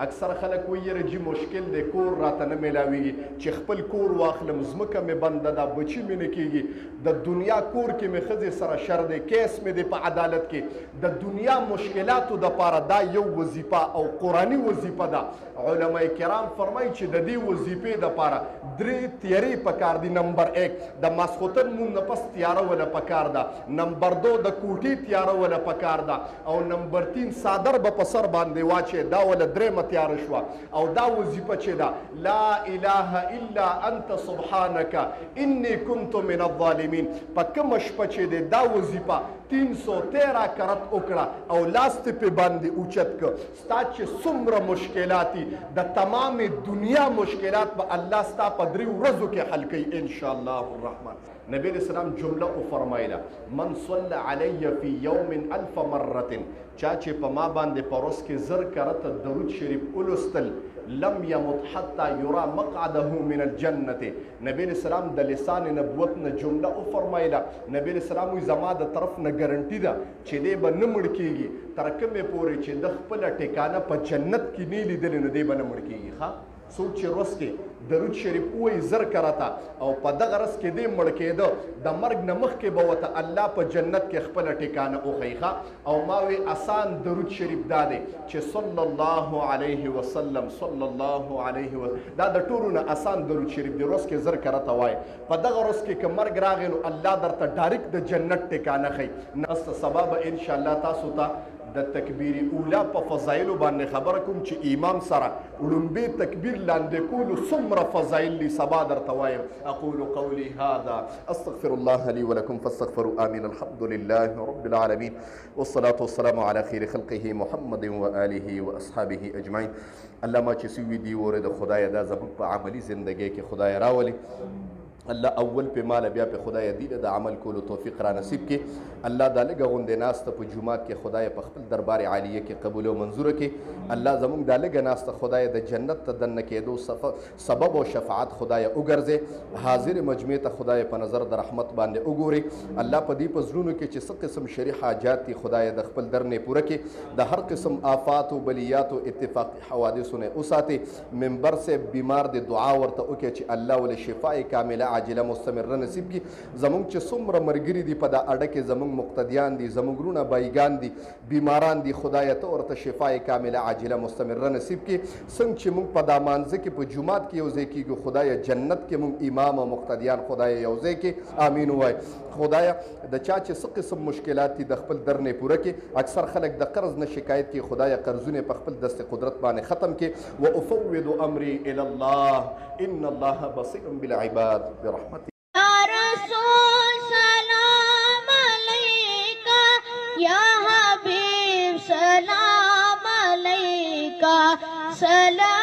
اکثر خلک وایي یاره جي مشکل دی کور راته نه میلاویږي چې خپل کور واخلم ځمکه مې بنده ده بچي مې نه کېږي د دنیا کور کې مې ښځې سره شر دی کیس مې دی په عدالت کې د دنیا مشکلاتو دپاره دا یو وظیفه او قرآني وظیفه ده علما کرام فرمایي چې د دې وظیفې دپاره درې تیارې پکار دي نمبر 1 د ماسخوتن مون نه پس تیاره ولا پکار ده نمبر 2 د کوټې تیاره ولا پکار ده او نمبر 3 صادر به په سر باندې واچي دا ولا درېمه تیاره شوه او دا وظیفه چې ده لا اله الا انت سبحانك انی كنت من الظالمین په کومه شپه چې دی دا وظیفه 313 کرت وکړه او لاس ته پې باندې اوچت که ستا چې څومره مشکلات دي د تمام دنیا مشکلات به الله ستا په 3 ورځو کې حل کوي انشاءالله الرحمن نبی علیہ السلام جمله او فرمایله من صلى علی فی یوم 1000 مره چا چې په ما باندې پروس کې زر کرته درود شریف ولستل لم يمت حتى يرى مقعده من الجنه نبی علیہ السلام د لسان نبوت نه جمله او فرمایله نبی علیہ السلام وی زما د طرف نه ګارنټی ده چې دی به نه مړ کیږي تر کومه پورې چې د خپل ټکانه په جنت کې نه لیدل نه دی به نه مړ کیږي ښا څوک چې ورځ کې درود شریف وایي زر کرته او په دغه ورځ کې دی مړ کېده د مرګ نه مخکې به ورته الله په جنت کې خپله ټکانه وښیي او ما وی آسان درود شریف دا دی چې صلی الله علیه وسلم صلی الله علیه وسلم دا د ټولو نه آسان درود شریف دی ورځ کې زر کرته وایي په دغه ورځ کې که مرګ راغی نو الله درته ډایرکټ د جنت ټکانه ښیي نسته سبا به انشاءالله تاسو ته د تکبیر اولا په فضایلو باندې خبره کوم چې امام سره وړومبې تکبیر لاندې کولو څومره فضایل دي سبا درته وایم اقول قولي هذا استغفر الله لي ولكم فاستغفروا آمين الحمد لله رب العالمين والصلاة والسلام على خير خلقه محمد وآله وأصحابه أجمعين الله ما چې سوي دي ورده خدای دا زموږ په عملي زندګۍ کې خدای راولي الله اول په مال بیا په خدای دی د عمل کولو توفیق را نصیب کې الله دا لږه غوندې ناسته په جومات کې خدای په خپل دربار عالیه کې قبول او منظوره کې الله زموږ دا لږه ناسته خدای د جنت ته دننه کېدو سبب او شفاعت خدای وګرځي حاضر مجمع ته خدای په نظر د رحمت باندې وګوري الله په دې په زړونو کې چې څه قسم شرعي حاجات دي خدای د خپل در نه پوره کې د هر قسم آفات او بلیات او اتفاقي حوادثو نه وساتي منبر سے بیمار د دعا ورته وکړي چې الله ول شفاء کامله عاجله مستمره نصیب کی زمونږ چې څومره مرګري دي په دا اډه کې زمونږ مقتدیان دي زمونږ رونه بایګان دي بیماران دي خدای ته ورته شفای کامله عاجله مستمره نصیب کی څنګه چې موږ په دا مانځه کې په جومات کې یو ځای کېږو خدای جنت کې موږ امام او مقتدیان خدای یو ځای کې آمین وای خدای د چا چې څه قسم مشکلات دي د خپل در نه پوره کې اکثر خلک د قرض نه شکایت کوي خدای قرضونه په خپل دست قدرت باندې ختم کې وافوض امري الى الله ان الله بصير بالعباد برحمته یا رسول سلام علیکہ یا حبیب سلام علیکہ سلام